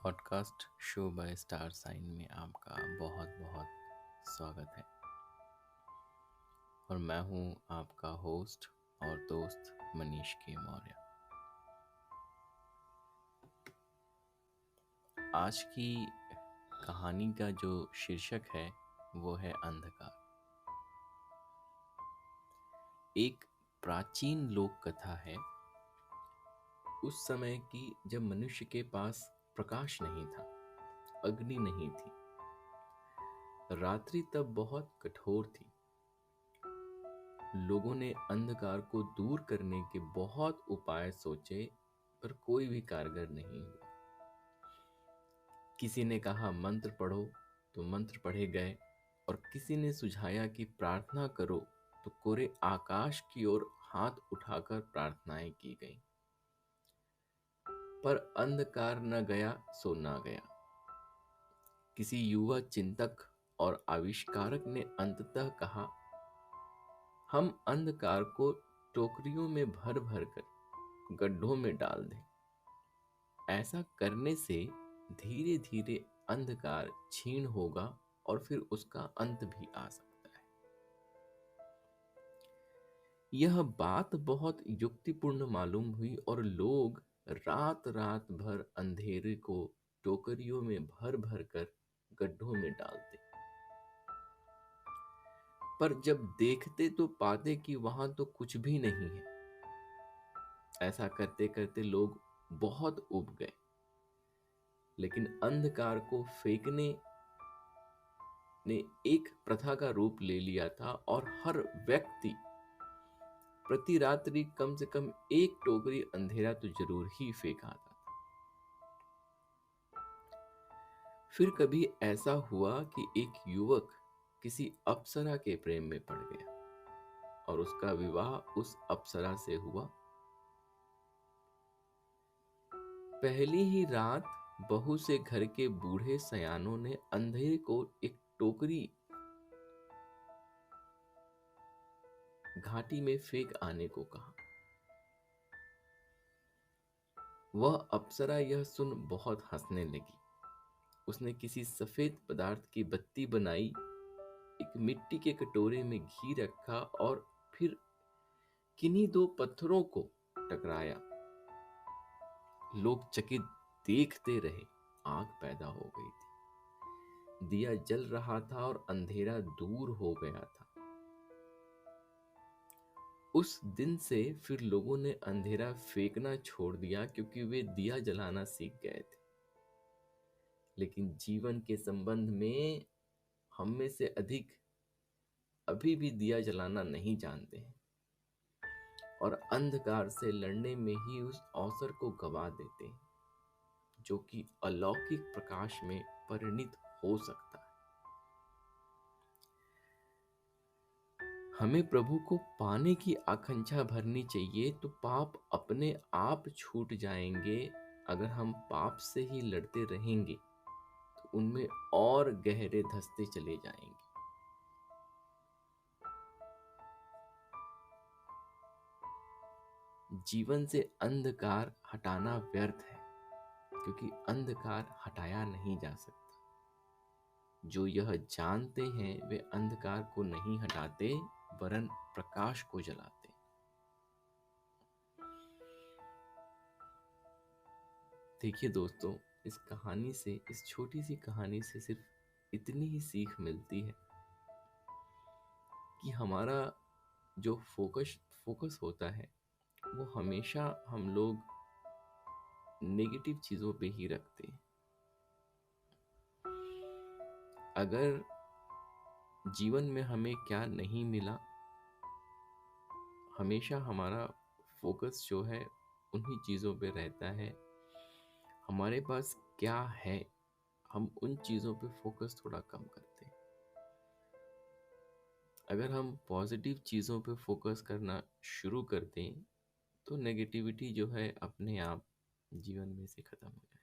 Podcast show by star sign में आपका बहुत बहुत स्वागत है। और मैं हूं आपका होस्ट और दोस्त मनीष के मौर्य। आज की कहानी का जो शीर्षक है वो है अंधकार। एक प्राचीन लोक कथा है उस समय की जब मनुष्य के पास प्रकाश नहीं था, अग्नि नहीं थी, रात्रि तब बहुत कठोर थी। लोगों ने अंधकार को दूर करने के बहुत उपाय सोचे पर कोई भी कारगर नहीं हुआ। किसी ने कहा मंत्र पढ़ो तो मंत्र पढ़े गए, और किसी ने सुझाया कि प्रार्थना करो तो कोरे आकाश की ओर हाथ उठाकर प्रार्थनाएं की गई। पर अंधकार न गया सो न गया। किसी युवा चिंतक और आविष्कारक ने अंततः कहा, हम अंधकार को टोकरियों में भर भर कर गड्ढों में डाल दें। ऐसा करने से धीरे धीरे अंधकार क्षीण होगा और फिर उसका अंत भी आ सकता है। यह बात बहुत युक्तिपूर्ण मालूम हुई और लोग रात रात भर अंधेरे को टोकरियों में भर भर कर गड्ढों में डालते। पर जब देखते तो पाते कि वहां तो कुछ भी नहीं है। ऐसा करते करते लोग बहुत ऊब गए। लेकिन अंधकार को फेंकने ने एक प्रथा का रूप ले लिया था और हर व्यक्ति प्रति रात्रि कम से कम एक टोकरी अंधेरा तो जरूर ही फेंक आता था। फिर कभी ऐसा हुआ कि एक युवक किसी अप्सरा के प्रेम में पड़ गया और उसका विवाह उस अप्सरा से हुआ। पहली ही रात बहू से घर के बूढ़े सयानों ने अंधेरे को एक टोकरी घाटी में फेंक आने को कहा। वह अप्सरा यह सुन बहुत हंसने लगी। उसने किसी सफेद पदार्थ की बत्ती बनाई, एक मिट्टी के कटोरे में घी रखा और फिर किन्हीं दो पत्थरों को टकराया। लोग चकित देखते रहे। आग पैदा हो गई थी, दिया जल रहा था और अंधेरा दूर हो गया था। उस दिन से फिर लोगों ने अंधेरा फेंकना छोड़ दिया क्योंकि वे दिया जलाना सीख गए थे। लेकिन जीवन के संबंध में हम में से अधिक अभी भी दिया जलाना नहीं जानते हैं और अंधकार से लड़ने में ही उस अवसर को गवा देते हैं जो कि अलौकिक प्रकाश में परिणित हो सकता है। हमें प्रभु को पाने की आकांक्षा भरनी चाहिए तो पाप अपने आप छूट जाएंगे। अगर हम पाप से ही लड़ते रहेंगे तो उनमें और गहरे धंसते चले जाएंगे। जीवन से अंधकार हटाना व्यर्थ है क्योंकि अंधकार हटाया नहीं जा सकता। जो यह जानते हैं वे अंधकार को नहीं हटाते वरन प्रकाश को जलाते। देखिए दोस्तों, इस कहानी से, इस छोटी सी कहानी से सिर्फ इतनी ही सीख मिलती है कि हमारा जो फोकस होता है वो हमेशा हम लोग नेगेटिव चीजों पे ही रखते हैं। अगर जीवन में हमें क्या नहीं मिला, हमेशा हमारा फोकस जो है उन्हीं चीजों पे रहता है। हमारे पास क्या है, हम उन चीजों पे फोकस थोड़ा कम करते हैं। अगर हम पॉजिटिव चीजों पे फोकस करना शुरू कर दें तो नेगेटिविटी जो है अपने आप जीवन में से खत्म हो जाए।